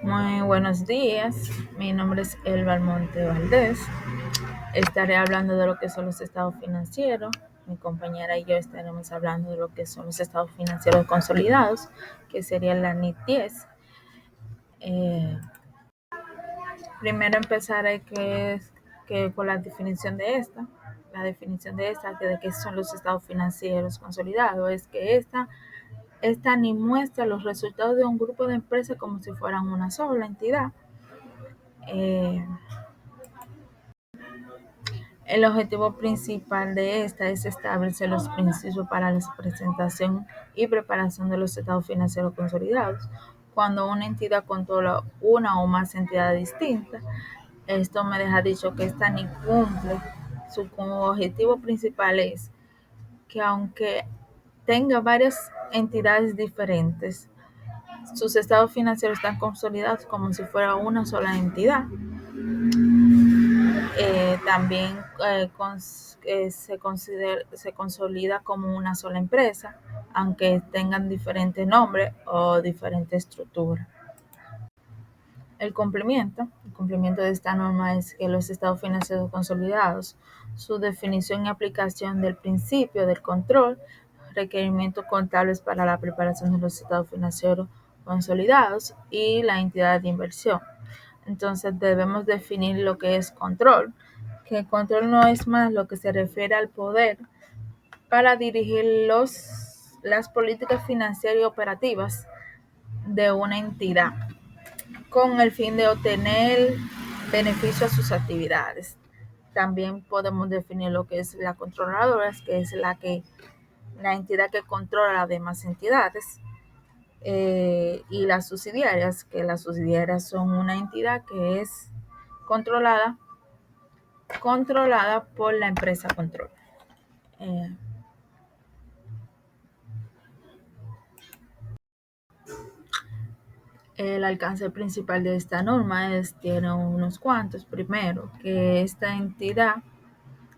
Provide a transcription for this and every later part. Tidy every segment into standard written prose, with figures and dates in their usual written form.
Muy buenos días, mi nombre es Elba Almonte Valdés. Estaré hablando de lo que son los estados financieros. Mi compañera y yo estaremos hablando de lo que son los estados financieros consolidados, que sería la NIT 10. Primero empezaré que con la definición de esta. La definición de esta, que de qué son los estados financieros consolidados, es que esta ni muestra los resultados de un grupo de empresas como si fueran una sola entidad. El objetivo principal de esta es establecer los principios para la presentación y preparación de los estados financieros consolidados. Cuando una entidad controla una o más entidades distintas, esto me deja dicho que esta ni cumple. Su objetivo principal es que aunque tenga varias entidades diferentes, sus estados financieros están consolidados como si fuera una sola entidad. También se consolida como una sola empresa, aunque tengan diferentes nombres o diferente estructura. El cumplimiento de esta norma es que los estados financieros consolidados, su definición y aplicación del principio del control, requerimientos contables para la preparación de los estados financieros consolidados y la entidad de inversión. Entonces debemos definir lo que es control, que el control no es más lo que se refiere al poder para dirigir las políticas financieras y operativas de una entidad con el fin de obtener beneficio a sus actividades. También podemos definir lo que es la controladora, que es la entidad que controla las demás entidades, y las subsidiarias, que las subsidiarias son una entidad que es controlada por la empresa control. El alcance principal de esta norma tiene unos cuantos. Primero, que esta entidad,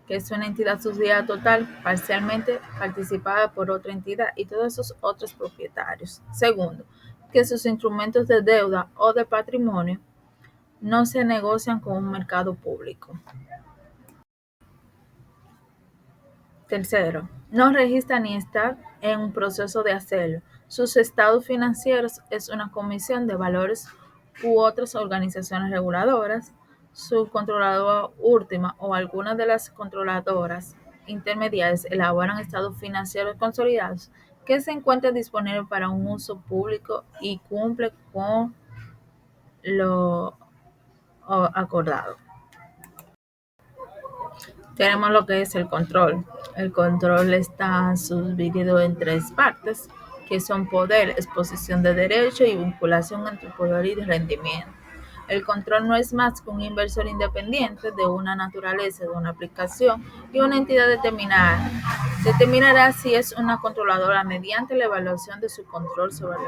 que es una entidad subsidiaria total, parcialmente participada por otra entidad y todos esos otros propietarios. Segundo, que sus instrumentos de deuda o de patrimonio no se negocian con un mercado público. Tercero, no registra ni está en un proceso de hacerlo. Sus estados financieros es una comisión de valores u otras organizaciones reguladoras. Su controladora última o algunas de las controladoras intermediarias elaboran estados financieros consolidados que se encuentran disponibles para un uso público y cumple con lo acordado. Tenemos lo que es el control. El control está subdividido en tres partes, que son poder, exposición de derecho y vinculación entre poder y rendimiento. El control no es más que un inversor independiente de una naturaleza, de una aplicación y una entidad determinada. Determinará si es una controladora mediante la evaluación de su control sobre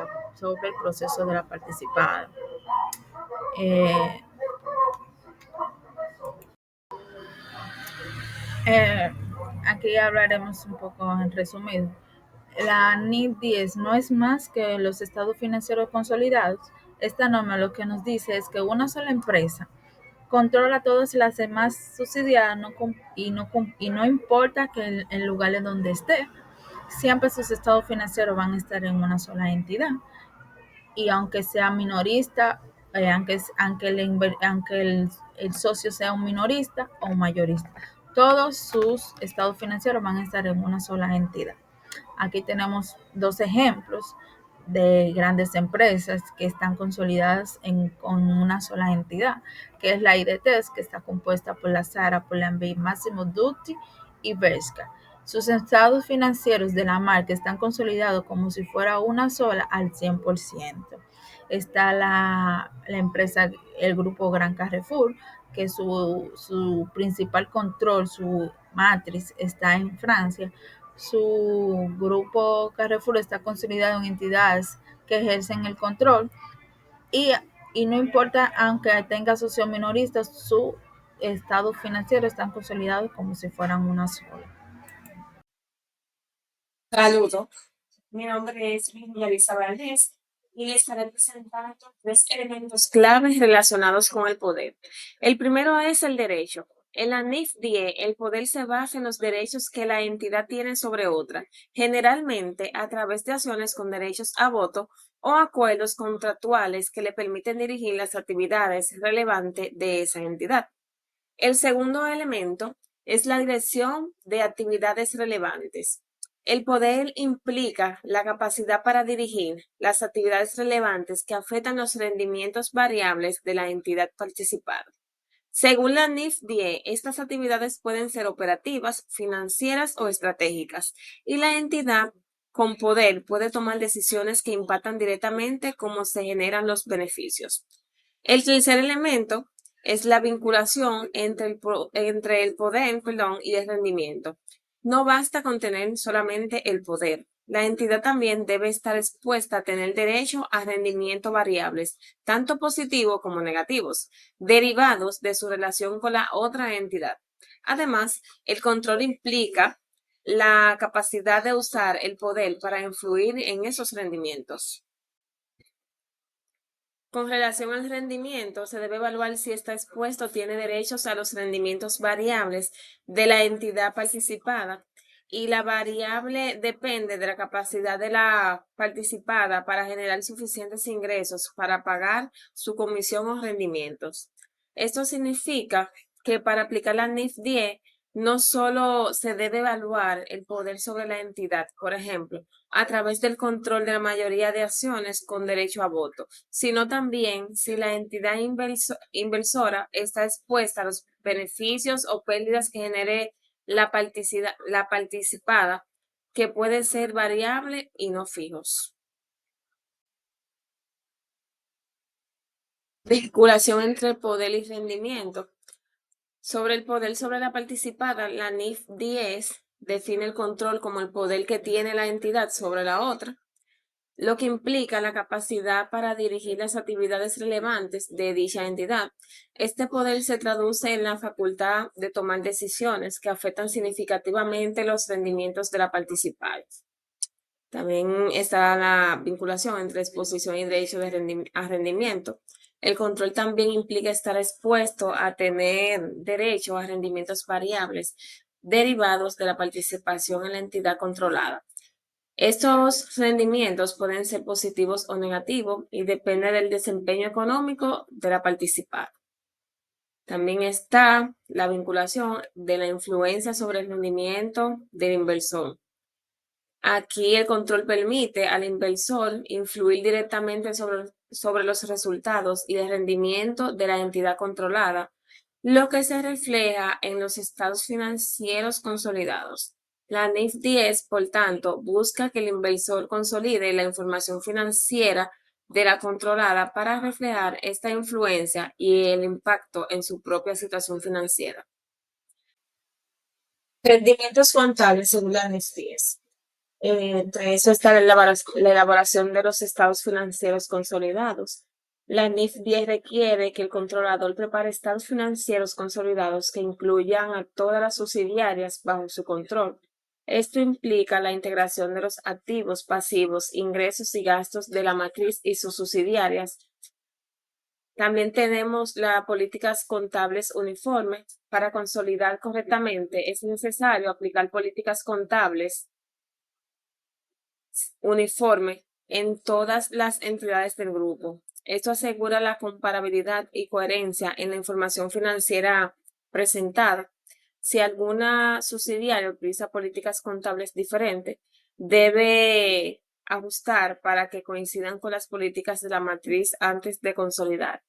el proceso de la participada. Eh, eh, Aquí hablaremos un poco en resumido. La NIT 10 no es más que los estados financieros consolidados. Esta norma lo que nos dice es que una sola empresa controla todas las demás subsidiarias y no importa que el lugar en donde esté, siempre sus estados financieros van a estar en una sola entidad. Y aunque sea minorista, aunque el socio sea un minorista o un mayorista, todos sus estados financieros van a estar en una sola entidad. Aquí tenemos dos ejemplos de grandes empresas que están consolidadas con una sola entidad, que es la IDTES, que está compuesta por la Zara, Pull&Bear, Massimo Dutti y Bershka. Sus estados financieros de la marca están consolidados como si fuera una sola al 100%. Está la empresa, el grupo Gran Carrefour, que su principal control, su matriz está en Francia. Su grupo Carrefour está consolidado en entidades que ejercen el control y, y no importa, aunque tenga socios minoristas, su estado financiero están consolidados como si fueran una sola. Saludos, mi nombre es Elisa Valdés y le estaré presentando tres elementos claves relacionados con el poder. El primero es el derecho. En la NIF-10, el poder se basa en los derechos que la entidad tiene sobre otra, generalmente a través de acciones con derechos a voto o acuerdos contractuales que le permiten dirigir las actividades relevantes de esa entidad. El segundo elemento es la dirección de actividades relevantes. El poder implica la capacidad para dirigir las actividades relevantes que afectan los rendimientos variables de la entidad participada. Según la NIF-10, estas actividades pueden ser operativas, financieras o estratégicas, y la entidad con poder puede tomar decisiones que impactan directamente cómo se generan los beneficios. El tercer elemento es la vinculación entre el poder, y el rendimiento. No basta con tener solamente el poder. La entidad también debe estar expuesta a tener derecho a rendimientos variables, tanto positivos como negativos, derivados de su relación con la otra entidad. Además, el control implica la capacidad de usar el poder para influir en esos rendimientos. Con relación al rendimiento, se debe evaluar si está expuesto o tiene derechos a los rendimientos variables de la entidad participada y la variable depende de la capacidad de la participada para generar suficientes ingresos para pagar su comisión o rendimientos. Esto significa que para aplicar la NIF-10 no solo se debe evaluar el poder sobre la entidad, por ejemplo, a través del control de la mayoría de acciones con derecho a voto, sino también si la entidad inversora está expuesta a los beneficios o pérdidas que genere la participada, que pueden ser variables y no fijos. Vinculación entre poder y rendimiento. Sobre el poder sobre la participada, la NIF-10 define el control como el poder que tiene la entidad sobre la otra, lo que implica la capacidad para dirigir las actividades relevantes de dicha entidad. Este poder se traduce en la facultad de tomar decisiones que afectan significativamente los rendimientos de la participada. También está la vinculación entre exposición y derecho a rendimiento. El control también implica estar expuesto a tener derecho a rendimientos variables derivados de la participación en la entidad controlada. Estos rendimientos pueden ser positivos o negativos y depende del desempeño económico de la participada. También está la vinculación de la influencia sobre el rendimiento del inversor. Aquí el control permite al inversor influir directamente sobre los resultados y el rendimiento de la entidad controlada, lo que se refleja en los estados financieros consolidados. La NIF-10, por tanto, busca que el inversor consolide la información financiera de la controlada para reflejar esta influencia y el impacto en su propia situación financiera. Rendimientos contables según la NIF-10. Entre eso está la elaboración de los estados financieros consolidados. La NIF-10 requiere que el controlador prepare estados financieros consolidados que incluyan a todas las subsidiarias bajo su control. Esto implica la integración de los activos, pasivos, ingresos y gastos de la matriz y sus subsidiarias. También tenemos las políticas contables uniformes. Para consolidar correctamente es necesario aplicar políticas contables uniforme en todas las entidades del grupo. Esto asegura la comparabilidad y coherencia en la información financiera presentada. Si alguna subsidiaria utiliza políticas contables diferentes, debe ajustar para que coincidan con las políticas de la matriz antes de consolidar.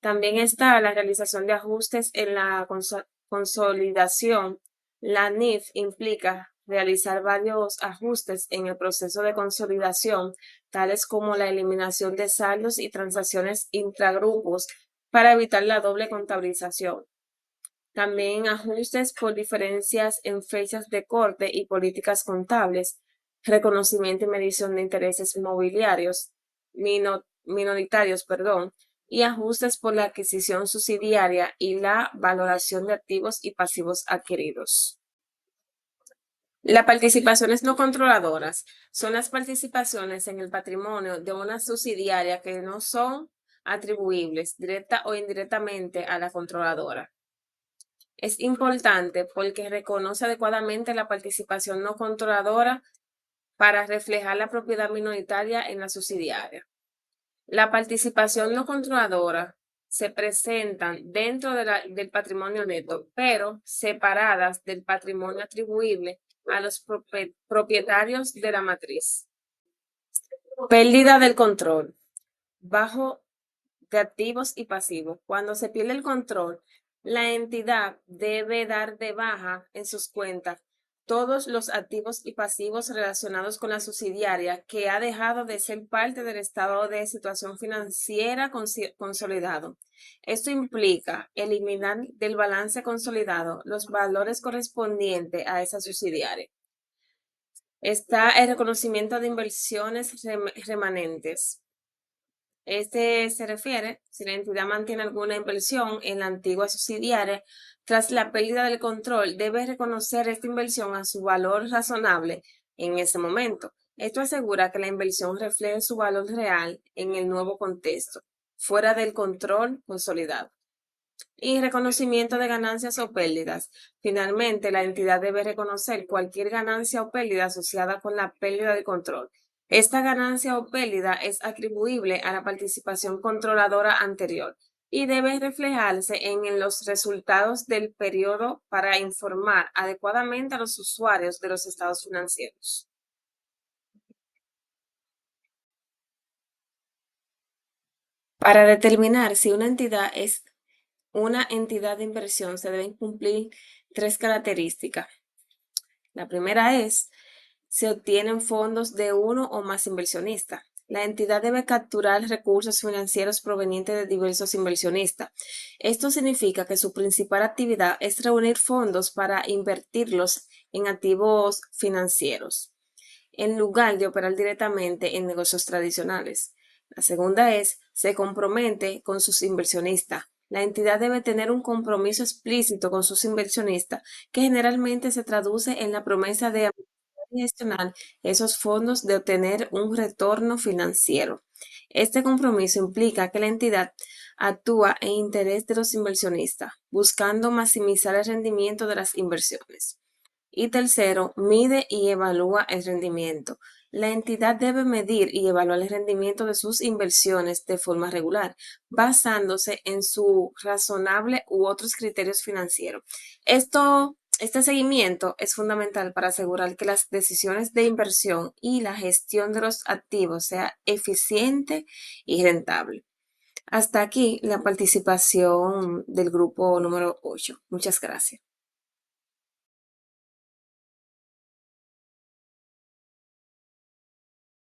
También está la realización de ajustes en la consolidación. La NIF implica realizar varios ajustes en el proceso de consolidación, tales como la eliminación de saldos y transacciones intragrupos para evitar la doble contabilización. También ajustes por diferencias en fechas de corte y políticas contables, reconocimiento y medición de intereses mobiliarios, minoritarios, y ajustes por la adquisición subsidiaria y la valoración de activos y pasivos adquiridos. Las participaciones no controladoras son las participaciones en el patrimonio de una subsidiaria que no son atribuibles directa o indirectamente a la controladora. Es importante porque reconoce adecuadamente la participación no controladora para reflejar la propiedad minoritaria en la subsidiaria. La participación no controladora se presentan dentro del patrimonio neto, pero separadas del patrimonio atribuible a los propietarios de la matriz. Pérdida del control. Bajo de activos y pasivos. Cuando se pierde el control, la entidad debe dar de baja en sus cuentas todos los activos y pasivos relacionados con la subsidiaria que ha dejado de ser parte del estado de situación financiera consolidado. Esto implica eliminar del balance consolidado los valores correspondientes a esa subsidiaria. Está el reconocimiento de inversiones remanentes. Este se refiere si la entidad mantiene alguna inversión en la antigua subsidiaria, tras la pérdida del control, debe reconocer esta inversión a su valor razonable en ese momento. Esto asegura que la inversión refleje su valor real en el nuevo contexto, fuera del control consolidado. Y reconocimiento de ganancias o pérdidas. Finalmente, la entidad debe reconocer cualquier ganancia o pérdida asociada con la pérdida de control. Esta ganancia o pérdida es atribuible a la participación controladora anterior y debe reflejarse en los resultados del periodo para informar adecuadamente a los usuarios de los estados financieros. Para determinar si una entidad es una entidad de inversión, se deben cumplir 3 características. La primera es, se obtienen fondos de uno o más inversionistas. La entidad debe capturar recursos financieros provenientes de diversos inversionistas. Esto significa que su principal actividad es reunir fondos para invertirlos en activos financieros, en lugar de operar directamente en negocios tradicionales. La segunda es, se compromete con sus inversionistas. La entidad debe tener un compromiso explícito con sus inversionistas, que generalmente se traduce en la promesa de gestionar esos fondos, de obtener un retorno financiero. Este compromiso implica que la entidad actúa en interés de los inversionistas, buscando maximizar el rendimiento de las inversiones. Y tercero, mide y evalúa el rendimiento. La entidad debe medir y evaluar el rendimiento de sus inversiones de forma regular, basándose en su razonable u otros criterios financieros. Este seguimiento es fundamental para asegurar que las decisiones de inversión y la gestión de los activos sea eficiente y rentable. Hasta aquí la participación del grupo número 8. Muchas gracias.